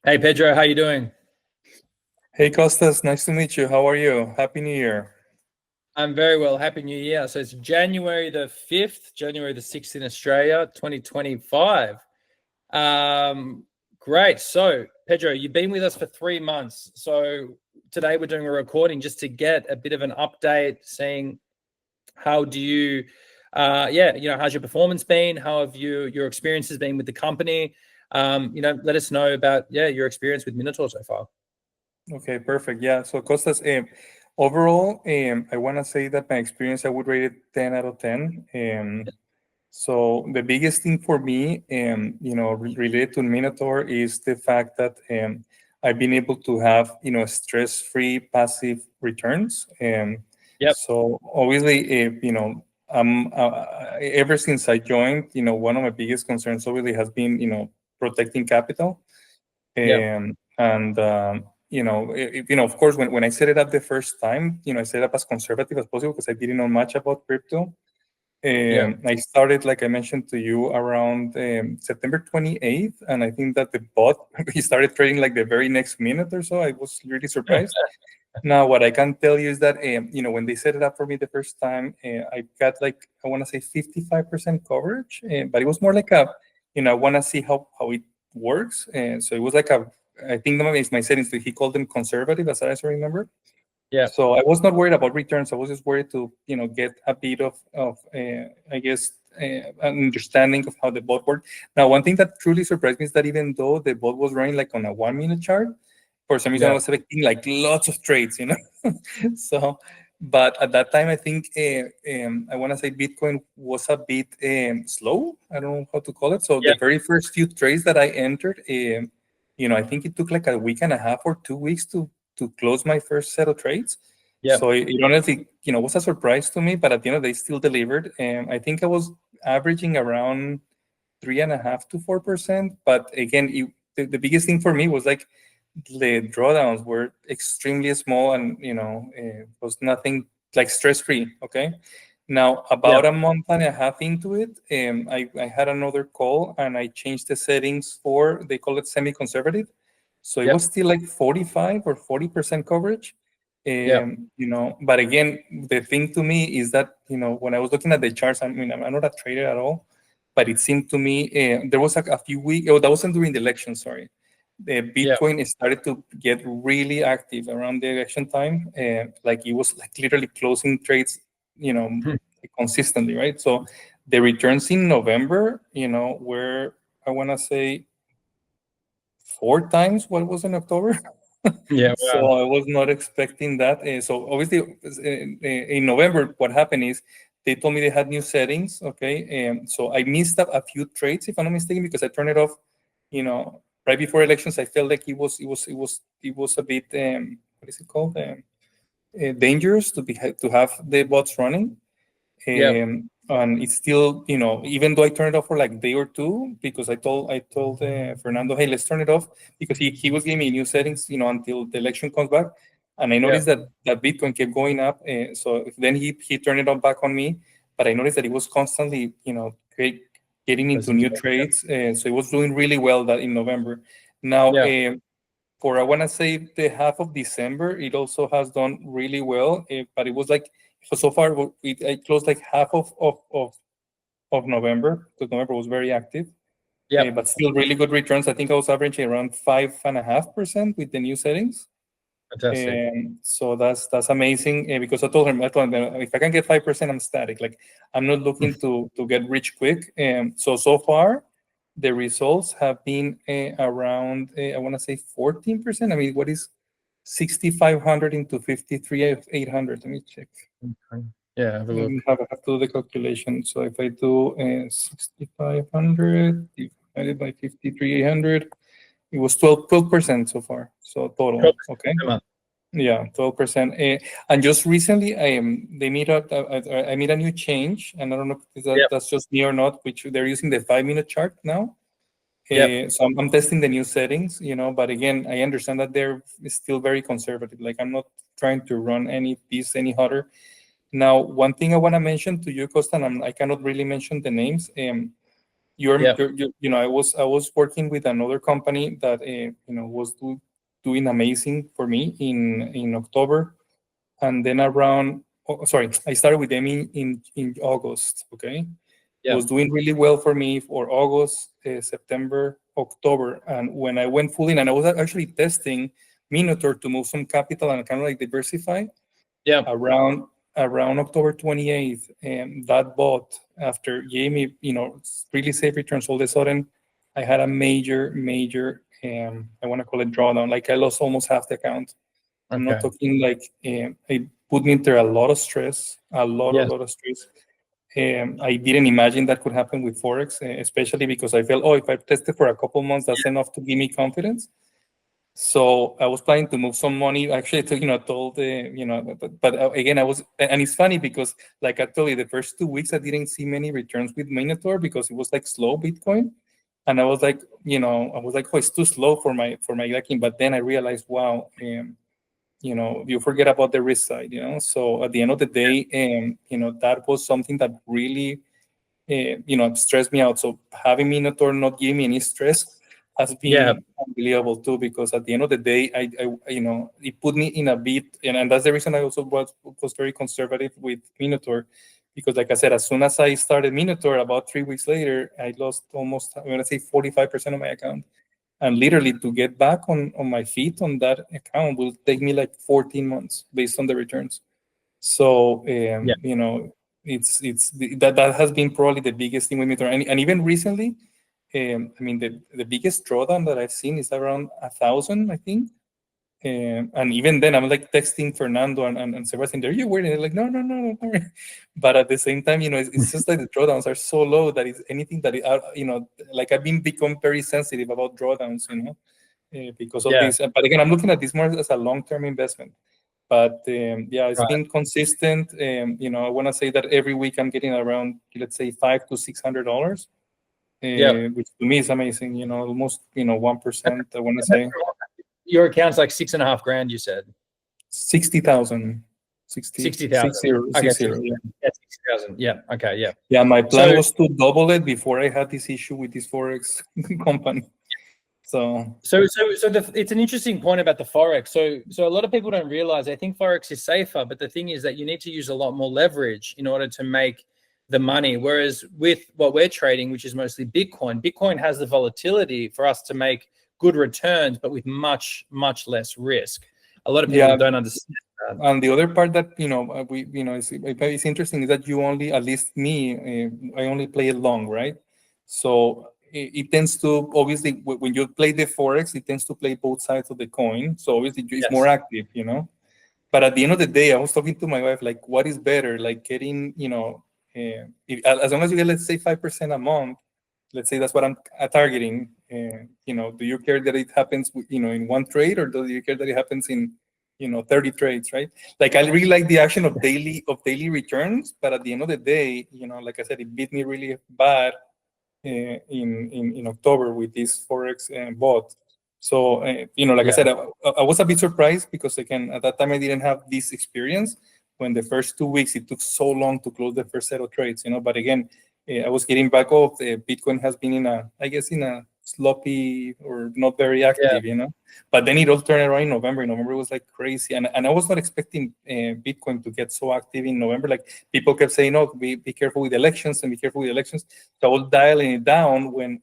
Hey Pedro, how you doing? Hey Costas, nice to meet you. How are you? Happy New Year. I'm very well. Happy New Year. So it's January the 5th, January the 6th in Australia, 2025. Great. So, Pedro, you've been with us for 3 months. So today we're doing a recording just to get a bit of an update, seeing how do you, how's your performance been? How have your experiences been with the company? Let us know about, your experience with Minotaur so far. Okay, perfect. Yeah, so Costas, overall, I want to say that my experience, I would rate it 10 out of 10. So the biggest thing for me, related to Minotaur is the fact that I've been able to have, stress-free passive returns. Yep. So obviously, ever since I joined, one of my biggest concerns obviously has been, protecting capital. Yep. Of course, when I set it up the first time, I set it up as conservative as possible because I didn't know much about crypto. Yep. I started, like I mentioned to you, around September 28th, and I think that the bot he started trading like the very next minute or so. I was really surprised. Now, what I can tell you is that when they set it up for me the first time, I got like I want to say 55% coverage, but it was more like I want to see how it works, and so it was like I think it's my settings that he called them conservative, as I remember. Yep. So I was not worried about returns. I was just worried to get a bit of I guess an understanding of how the bot worked. Now, one thing that truly surprised me is that even though the bot was running like on a 1 minute chart, for some reason I Yep. was expecting like lots of trades. So, but at that time, I think I want to say Bitcoin was a bit slow. I don't know how to call it. So the Yep. very first few trades that I entered, I think it took like a week and a half or 2 weeks to close my first set of trades. Yep. So it honestly, was a surprise to me, but at the end of the day, still delivered. And I think I was averaging around 3.5 to 4%. But again, the biggest thing for me was like the drawdowns were extremely small, and was nothing like stress free. Okay. Now, about Yep. a month and a half into it, I had another call and I changed the settings for, they call it semi-conservative. So it was Yep. still like 45 or 40% coverage. Yep. But again, the thing to me is that, when I was looking at the charts, I mean, I'm not a trader at all, but it seemed to me there was like a few weeks, oh, that wasn't during the election, sorry. The Yep. Bitcoin started to get really active around the election time. Like it was like literally closing trades, you know, consistently, right? So the returns in November, were, I want to say, 4 times what was in October. Yeah. So Wow. I was not expecting that. So obviously, in November, what happened is they told me they had new settings. Okay, so I missed a few trades, if I'm not mistaken, because I turned it off. Right before elections, I felt like it was a bit what is it called? Dangerous to have the bots running. Yep. And it's still, even though I turned it off for like a day or two, because I told Fernando, hey, let's turn it off, because he was giving me new settings, until the election comes back. And I noticed Yep. that Bitcoin kept going up. So then he turned it on back on me, but I noticed that it was constantly, getting into Listen to new it. trades. So it was doing really well that in November. Now, Yeah. for I want to say the half of December, it also has done really well. But it was like, so far I closed like half of November, because November was very active, Yep. but still really good returns. I think I was averaging around 5.5% with the new settings. Fantastic. And so that's amazing, because I told him, if I can get 5%, I'm static. Like, I'm not looking to get rich quick. So far, the results have been around, I want to say 14%. I mean, what is 6,500 into 53,800? Let me check. Okay. Yeah. Have a Let look. me have to do the calculation. So if I do 6,500 divided by 53,800, it was 12% so far. So total, 12% okay. a month. Yeah, 12%. And just recently, they made I made a new change, and I don't know if Yep. that's just me or not, which they're using the 5 minute chart now. Yep. So I'm testing the new settings, but again, I understand that they're still very conservative. Like, I'm not trying to run any piece any hotter. Now, one thing I want to mention to you, Costa, and I cannot really mention the names. I was working with another company that was doing amazing for me in October, and then I started with them in August. Okay, Yeah. was doing really well for me for August, September, October, and when I went full in, and I was actually testing Minotaur to move some capital and kind of like diversify Yeah. around October 28th, and that bought after gave me really safe returns. All of a sudden, I had a major I want to call it drawdown. Like I lost almost half the account. I'm not Okay. talking like it put me into a lot of stress, a lot Yes. of stress. I didn't imagine that could happen with Forex, especially because I felt, oh, if I tested for a couple months, that's enough to give me confidence. So I was planning to move some money. Actually, told but again, and it's funny because, like I told you, the first 2 weeks I didn't see many returns with Minotaur because it was like slow Bitcoin, and I was like, oh, it's too slow for my liking. But then I realized, wow, you forget about the risk side, So at the end of the day, that was something that really, stressed me out. So having Minotaur not give me any stress has Yeah. been unbelievable too, because at the end of the day, it put me in a bit, and that's the reason I also was very conservative with Minotaur, because like I said, as soon as I started Minotaur, about 3 weeks later, I lost almost, I'm gonna say 45% of my account. And literally to get back on my feet on that account will take me like 14 months based on the returns. So Yeah. that has been probably the biggest thing with me. And even recently, I mean, the biggest drawdown that I've seen is around 1,000, I think. And even then, I'm like texting Fernando and Sebastian, are you worried? And they're like, no. But at the same time, it's just like the drawdowns are so low that it's anything that, like I've become very sensitive about drawdowns, because of Yeah. this. But again, I'm looking at this more as a long-term investment. But yeah, it's Right. been consistent. I want to say that every week I'm getting around, let's say, $500 to $600, Yeah. which to me is amazing. Almost 1%. I want to say Your account's like 6.5 grand, you said. 60,000, 60,000. Okay. 60, yeah. Yeah, 60,000. Yeah. Okay. Yeah. Yeah, my plan So, was to double it before I had this issue with this Forex company. So it's an interesting point about the Forex. So a lot of people don't realize, they think Forex is safer, but the thing is that you need to use a lot more leverage in order to make the money. Whereas with what we're trading, which is mostly Bitcoin has the volatility for us to make good returns, but with much, much less risk. A lot of people don't understand that. And the other part that it's interesting is that you only, at least me, I only play it long, right? So it tends to, obviously, when you play the Forex, it tends to play both sides of the coin. So obviously it's more active, But at the end of the day, I was talking to my wife, like, what is better? Like getting, as long as you get, let's say, 5% a month, let's say that's what I'm targeting. Do you care that it happens, in one trade, or do you care that it happens in, 30 trades, right? Like, I really like the action of daily returns, but at the end of the day, like I said, it beat me really bad in October with this Forex bot. So, like I said, I was a bit surprised because, again, at that time I didn't have this experience when the first 2 weeks it took so long to close the first set of trades, But again, I was getting back off. Bitcoin has been in a sloppy or not very active, But then it all turned around in November. November was like crazy, and I was not expecting Bitcoin to get so active in November. Like people kept saying, "Oh, be careful with elections and be careful with elections." So I was dialing it down when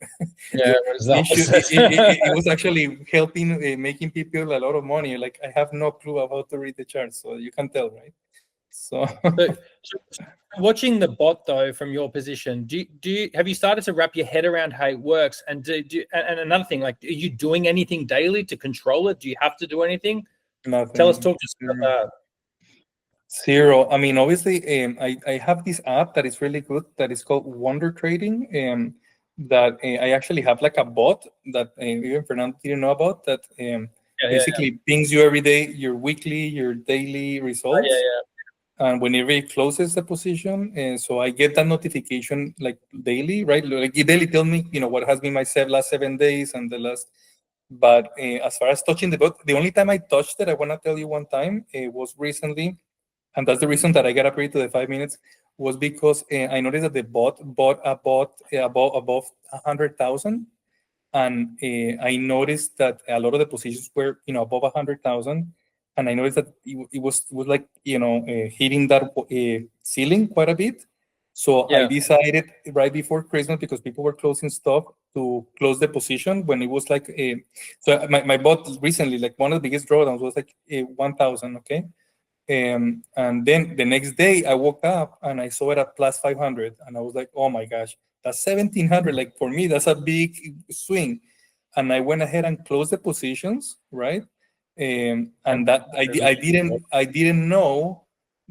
it was actually helping, making people a lot of money. Like I have no clue about how to read the charts, so you can tell, right? So watching the bot though, from your position, have you started to wrap your head around how it works? And and another thing, like, are you doing anything daily to control it? Do you have to do anything? nothing. Talk to us about that. Zero. I mean, obviously, I have this app that is really good that is called Wonder Trading. That I actually have like a bot that even Fernando didn't know about, that basically pings you every day your weekly, your daily results. And whenever it closes the position, so I get that notification like daily, right? Like it daily tell me, what has been my last 7 days and the last. But as far as touching the bot, the only time I touched it, I want to tell you one time, was recently, and that's the reason that I got upgraded to the 5 minutes, was because I noticed that the bot bought above 100,000, and I noticed that a lot of the positions were above 100,000, and I noticed that it was like hitting that ceiling quite a bit. So I Yeah. decided right before Christmas, because people were closing stock, to close the position when it was like so my bot recently, like one of the biggest drawdowns was like 1,000. Okay. And then the next day I woke up and I saw it at plus 500, and I was like, oh my gosh, that's 1,700. Like for me, that's a big swing. And I went ahead and closed the positions, right? And that I didn't know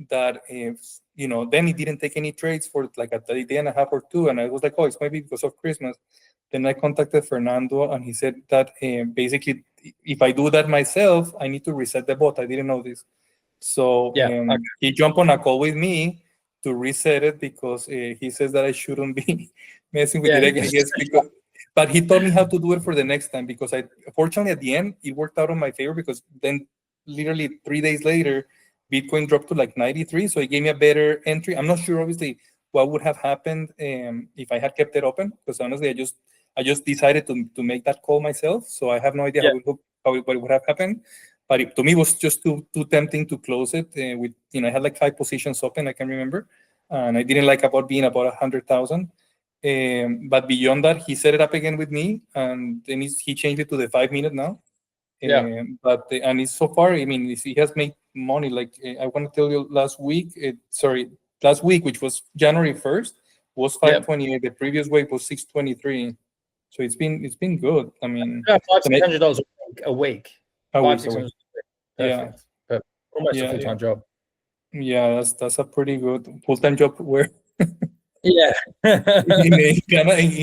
that then he didn't take any trades for like a day and a half or two, and I was like, oh, it's maybe because of Christmas. Then I contacted Fernando, and he said that basically, if I do that myself, I need to reset the bot. I didn't know this. So he jumped on a call with me to reset it, because he says that I shouldn't be messing with direct, I guess, but he taught me how to do it for the next time, because fortunately at the end it worked out in my favor, because then literally 3 days later Bitcoin dropped to like 93, so it gave me a better entry. I'm not sure obviously what would have happened if I had kept it open, because honestly I just decided to make that call myself, so I have no idea what would have happened. But to me, it was just too tempting to close it. With I had like 5 positions open, I can remember, and I didn't like about being about 100,000. But beyond that, he set it up again with me, and then he changed it to the 5-minute now. But and it's so far, I mean, he has made money. Like I want to tell you, last week, which was January 1st, was 528. The previous week was 623. So it's been good. I mean, $500-$600 a week. $500-$600. Perfect. Almost a full-time job. Yeah, that's a pretty good full-time job. Where? Yeah.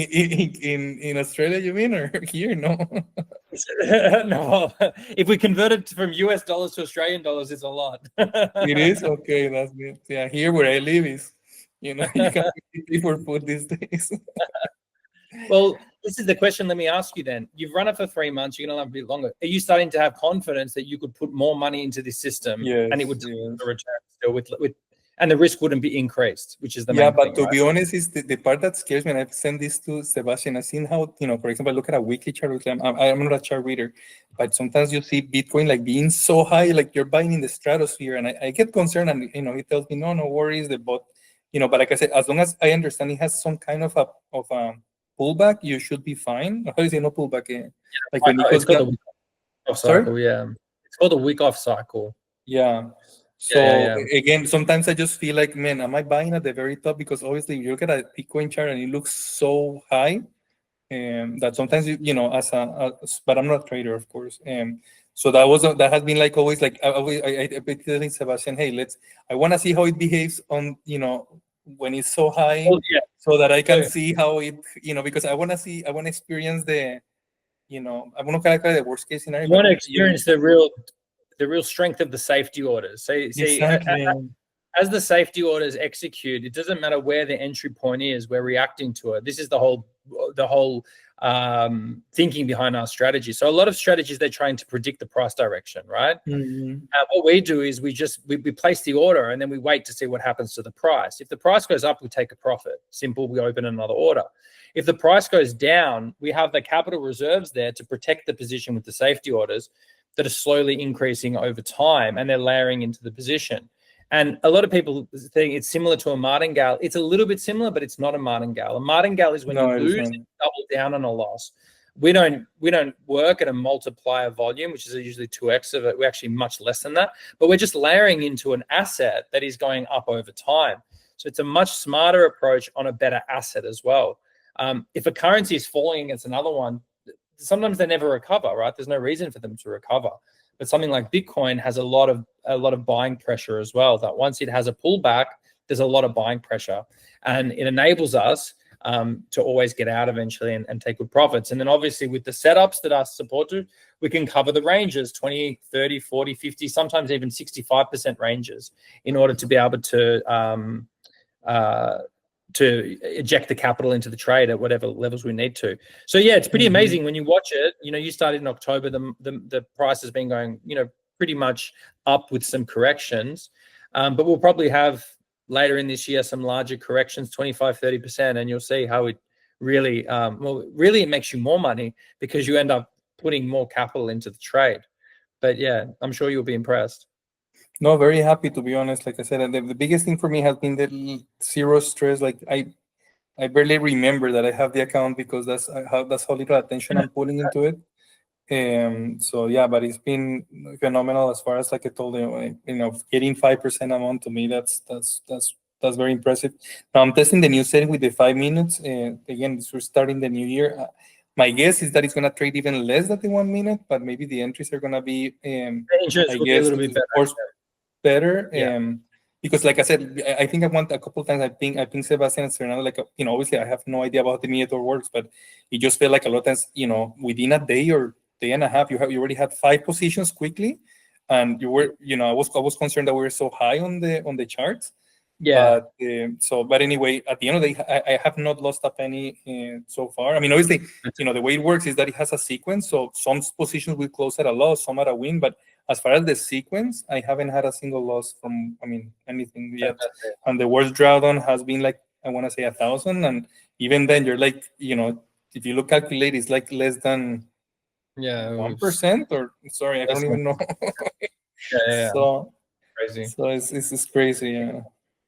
in Australia, you mean, or here? No. No. If we convert it from US dollars to Australian dollars, it's a lot. It is? Okay, that's good. Yeah, here where I live is, you can't pay for food these days. Well, this is the question. Let me ask you then. You've run it for 3 months. You're going to have a bit longer. Are you starting to have confidence that you could put more money into this system and it would deliver a return still with and the risk wouldn't be increased, which is the main thing, to be honest, is the part that scares me. And I've sent this to Sebastian. I've seen how, for example, I look at a weekly chart. I'm not a chart reader, but sometimes you see Bitcoin like being so high, like you're buying in the stratosphere. And I get concerned, and he tells me, no worries, the bot, but like I said, as long as I understand it has some kind of a pullback, you should be fine. How do you say no pullback? Like when it goes down. The week off cycle, it's called a week off cycle. Yeah. So again, sometimes I just feel like, man, am I buying at the very top? Because obviously you look at a Bitcoin chart and it looks so high, that sometimes but I'm not a trader, of course. So that has been like always, like I've been telling Sebastian, hey, I want to see how it behaves on when it's so high, so that I can see how it, because I want to experience the, I want to calculate the worst case scenario. You want to experience the real strength of the safety orders. So exactly. As the safety orders execute, it doesn't matter where the entry point is, we're reacting to it. This is the whole thinking behind our strategy. So a lot of strategies, they're trying to predict the price direction, right? Mm-hmm. What we do is we place the order and then we wait to see what happens to the price. If the price goes up, we take a profit. Simple, we open another order. If the price goes down, we have the capital reserves there to protect the position with the safety orders that are slowly increasing over time, and they're layering into the position. And a lot of people think it's similar to a martingale. It's a little bit similar, but it's not a martingale. A martingale is when you lose and double down on a loss. We don't work at a multiplier volume, which is usually 2x of it. We're actually much less than that, but we're just layering into an asset that is going up over time. So it's a much smarter approach on a better asset as well. If a currency is falling against another one, sometimes they never recover, right? There's no reason for them to recover. But something like Bitcoin has a lot of buying pressure as well, that once it has a pullback, there's a lot of buying pressure. And it enables us to always get out eventually and take good profits. And then obviously with the setups that are supported, we can cover the ranges, 20, 30, 40, 50, sometimes even 65% ranges in order to be able to eject the capital into the trade at whatever levels we need to. So yeah, it's pretty amazing when you watch it. You started in October, the price has been going, pretty much up with some corrections. But we'll probably have later in this year some larger corrections, 25-30%, and you'll see how it really really it makes you more money because you end up putting more capital into the trade. But yeah, I'm sure you'll be impressed. No, very happy, to be honest. Like I said, and the biggest thing for me has been the zero stress. Like I barely remember that I have the account because that's how little attention I'm putting into it. So yeah, but it's been phenomenal as far as, like I told you, getting 5% a month, to me, that's very impressive. Now I'm testing the new setting with the 5 minutes. Again, we're starting the new year. My guess is that it's gonna trade even less than the 1 minute, but maybe the entries are gonna be, I guess, a little bit better. Yeah. Because, like I said, I think I want a couple of times. I think Sebastian and Fernando, like, obviously I have no idea about the Minotaur works, but it just felt like a lot of times, within a day or day and a half, you already had 5 positions quickly, and you were, I was concerned that we were so high on the charts. Yeah. But anyway, at the end of the day, I have not lost a penny so far. I mean, obviously, the way it works is that it has a sequence, so some positions will close at a loss, some at a win, but as far as the sequence, I haven't had a single loss from, anything yet. And the worst drawdown has been, like, I want to say 1,000, and even then, you're like, if you look calculate, it's like less than 1%, or sorry, I don't even know. Yeah. So crazy. So it's crazy, yeah.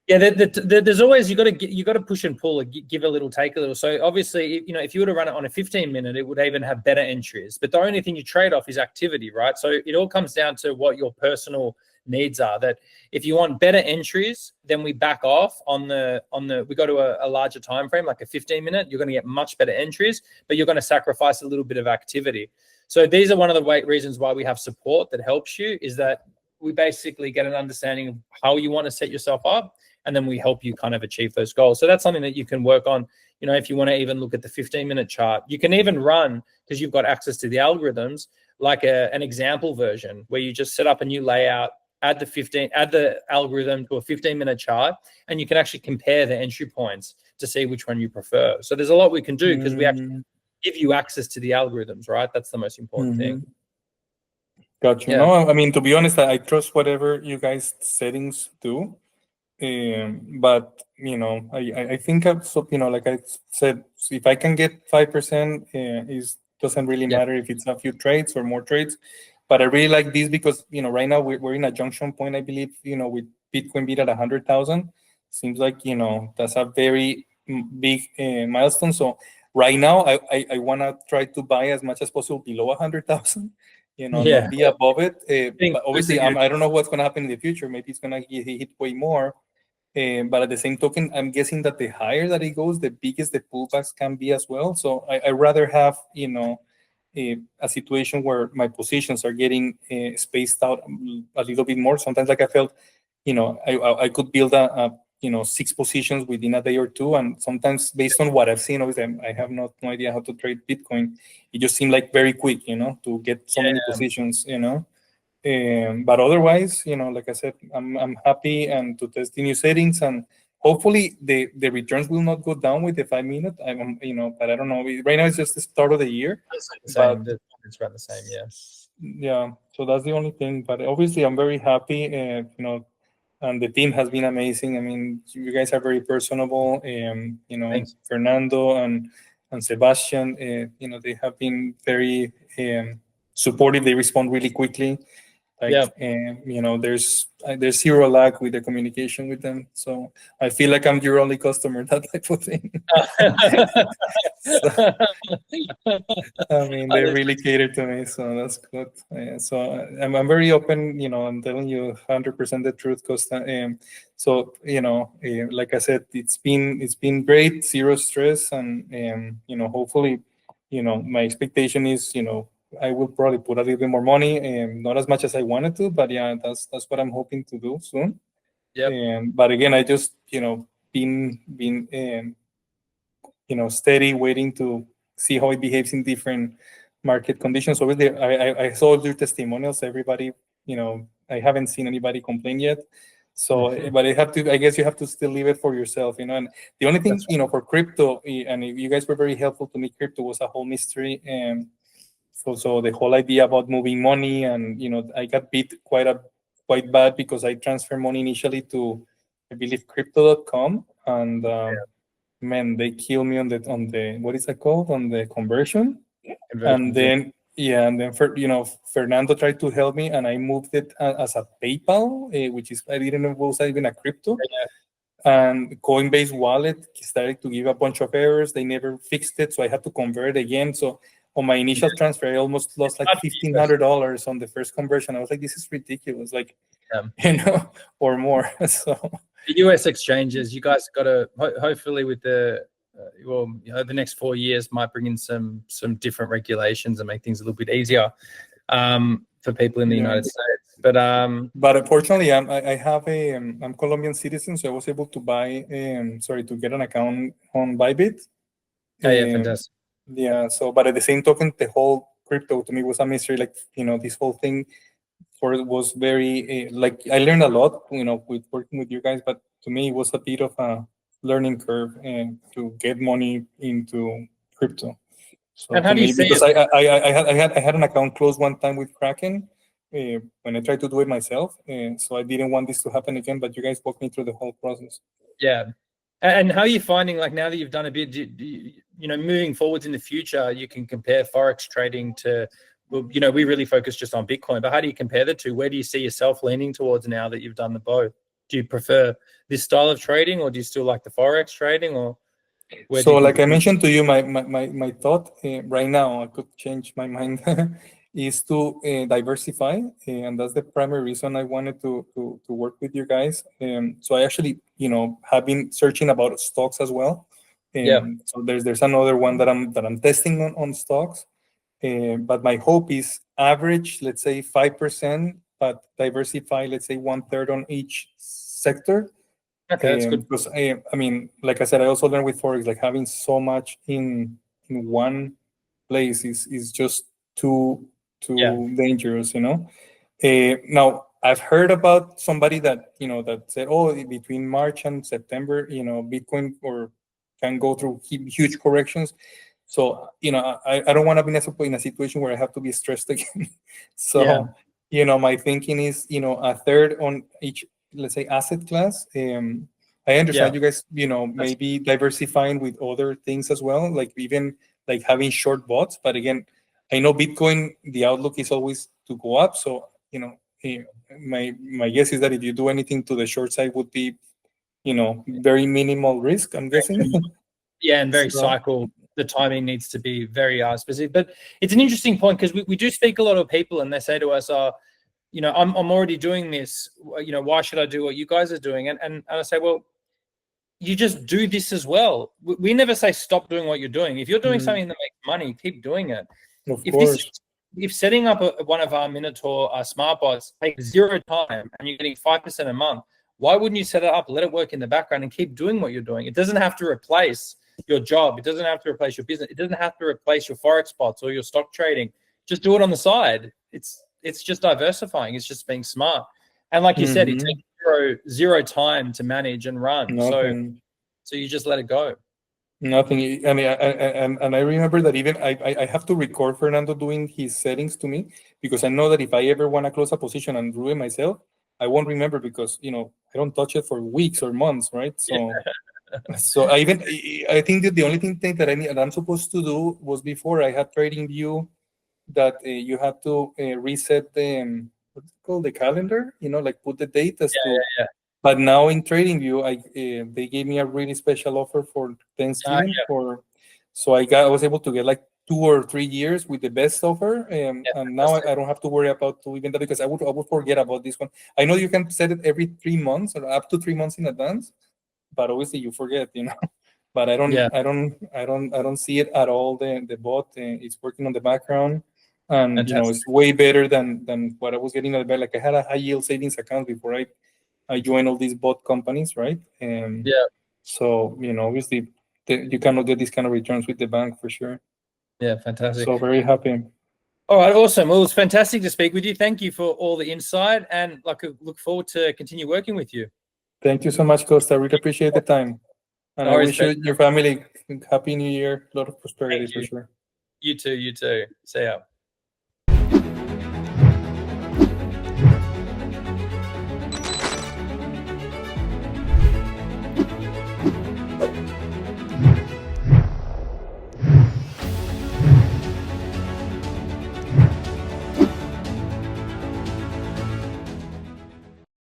Yeah, there's always, you got to push and pull, give a little, take a little. So obviously, if you were to run it on a 15-minute, it would even have better entries. But the only thing you trade off is activity, right? So it all comes down to what your personal needs are. That if you want better entries, then we back off on the we go to a larger time frame, like a 15-minute. You're going to get much better entries, but you're going to sacrifice a little bit of activity. So these are one of the reasons why we have support that helps you, is that we basically get an understanding of how you want to set yourself up, and then we help you kind of achieve those goals. So that's something that you can work on. If you want to even look at the 15-minute chart, you can even run, because you've got access to the algorithms, like an example version where you just set up a new layout, add the algorithm to a 15-minute chart, and you can actually compare the entry points to see which one you prefer. So there's a lot we can do because we actually give you access to the algorithms, right? That's the most important thing. Gotcha. Yeah. No, I mean, to be honest, I trust whatever you guys settings do. But I think like I said, if I can get 5%, it doesn't really matter if it's a few trades or more trades. But I really like this because right now we're in a junction point, I believe, with Bitcoin beat at 100,000. Seems like that's a very big milestone. So right now I want to try to buy as much as possible below 100,000. Not be above it. But obviously, I don't know what's going to happen in the future. Maybe it's going to hit way more. But at the same token, I'm guessing that the higher that it goes, the biggest the pullbacks can be as well. So I rather have, a situation where my positions are getting spaced out a little bit more. Sometimes, like I felt, I could build a 6 positions within a day or two. And sometimes, based on what I've seen, obviously, I have no idea how to trade Bitcoin. It just seemed like very quick, to get so many positions, but otherwise, like I said, I'm happy and to test the new settings, and hopefully the returns will not go down with the 5-minute. But I don't know. Right now it's just the start of the year. It's around the same, yeah. Yeah. So that's the only thing. But obviously, I'm very happy. And the team has been amazing. I mean, you guys are very personable. Thanks. Fernando and Sebastian. They have been very supportive. They respond really quickly. There's zero lag with the communication with them. So I feel like I'm your only customer, that type of thing. I mean, they really cater to me, so that's good. So I'm very open, I'm telling you 100% the truth, Costa. Like I said, it's been great, zero stress, and hopefully, my expectation is, I will probably put a little bit more money, not as much as I wanted to, but yeah, that's what I'm hoping to do soon. But again, I just been steady, waiting to see how it behaves in different market conditions. Obviously, I saw your testimonials. Everybody, I haven't seen anybody complain yet. So, but I guess you have to still leave it for yourself, And the only thing, for crypto, and you guys were very helpful to me. Crypto was a whole mystery, so the whole idea about moving money, and I got beat quite bad because I transferred money initially to I believe crypto.com, and man, they kill me on the what is that called, on the conversion. And then Fernando tried to help me, and I moved it as a PayPal, which is, I didn't know it was even a crypto. And Coinbase wallet started to give a bunch of errors. They never fixed it, so I had to convert again. So on my initial transfer, I almost lost like $1,500 on the first conversion. I was like, this is ridiculous, like, or more. So the US exchanges, you guys got to hopefully with the the next 4 years might bring in some different regulations and make things a little bit easier for people in the United States. But unfortunately, I have I'm Colombian citizen, so I was able to buy to get an account on Bybit. Fantastic. Yeah, so but at the same token, the whole crypto to me was a mystery. Like, this whole thing was very like, I learned a lot, with working with you guys, but to me it was a bit of a learning curve and to get money into crypto. So and how do you see because I had an account closed one time with Kraken when I tried to do it myself, and so I didn't want this to happen again. But you guys walked me through the whole process. Yeah, and how are you finding, like, now that you've done a bit, moving forwards in the future, you can compare forex trading to, we really focus just on Bitcoin, but how do you compare the two? Where do you see yourself leaning towards now that you've done the both? Do you prefer this style of trading, or do you still like the forex trading, or? So, like I mentioned to you, my thought right now, I could change my mind, is to diversify, and that's the primary reason I wanted to work with you guys. So I actually, have been searching about stocks as well. So there's another one that I'm testing on stocks, but my hope is average, let's say 5%, but diversify, let's say 1/3 on each sector. Okay, that's good. Because I mean, like I said, I also learned with forex, like having so much in one place is just too dangerous, Now I've heard about somebody that that said, oh, between March and September, Bitcoin can go through huge corrections. So I don't want to be in a situation where I have to be stressed again. So my thinking is 1/3 on each, let's say, asset class. I understand you guys, maybe diversifying with other things as well, like even like having short bots. But again, I know Bitcoin, the outlook is always to go up. So, my guess is that if you do anything to the short side would be, very minimal risk, I'm guessing. Yeah, and very cycle. The timing needs to be very specific. But it's an interesting point, because we do speak a lot of people, and they say to us, I'm already doing this. Why should I do what you guys are doing? And I say, well, you just do this as well. We never say stop doing what you're doing. If you're doing something that makes money, keep doing it. Of course. If setting up one of our Minotaur smart bots takes 0 time and you're getting 5% a month, why wouldn't you set it up, let it work in the background, and keep doing what you're doing? It doesn't have to replace your job. It doesn't have to replace your business. It doesn't have to replace your forex bots or your stock trading. Just do it on the side. It's just diversifying. It's just being smart. And like you said, it takes zero time to manage and run. Nothing. So you just let it go. Nothing. I mean, and I remember that even I have to record Fernando doing his settings to me, because I know that if I ever want to close a position and do it myself, I won't remember, because I don't touch it for weeks or months, right? So so I think that the only thing that I'm supposed to do was, before I had TradingView, that you have to reset the what's it called, the calendar, like put the date as to. But now in TradingView, they gave me a really special offer for Thanksgiving. So I was able to get like 2 or 3 years with the best offer, and now I don't have to worry about even that, because I would forget about this one. I know you can set it every 3 months or up to 3 months in advance, but obviously you forget, But I don't see it at all. The bot, it's working on the background, and it's way better than what I was getting at the back. Like, I had a high yield savings account before I joined all these bot companies, right? So obviously you cannot get these kind of returns with the bank, for sure. Yeah, fantastic. So very happy. All right, awesome. Well, it was fantastic to speak with you. Thank you for all the insight, and look forward to continue working with you. Thank you so much, Costa. I really appreciate the time. And I wish you and your family happy New Year, a lot of prosperity for sure. You too. See ya.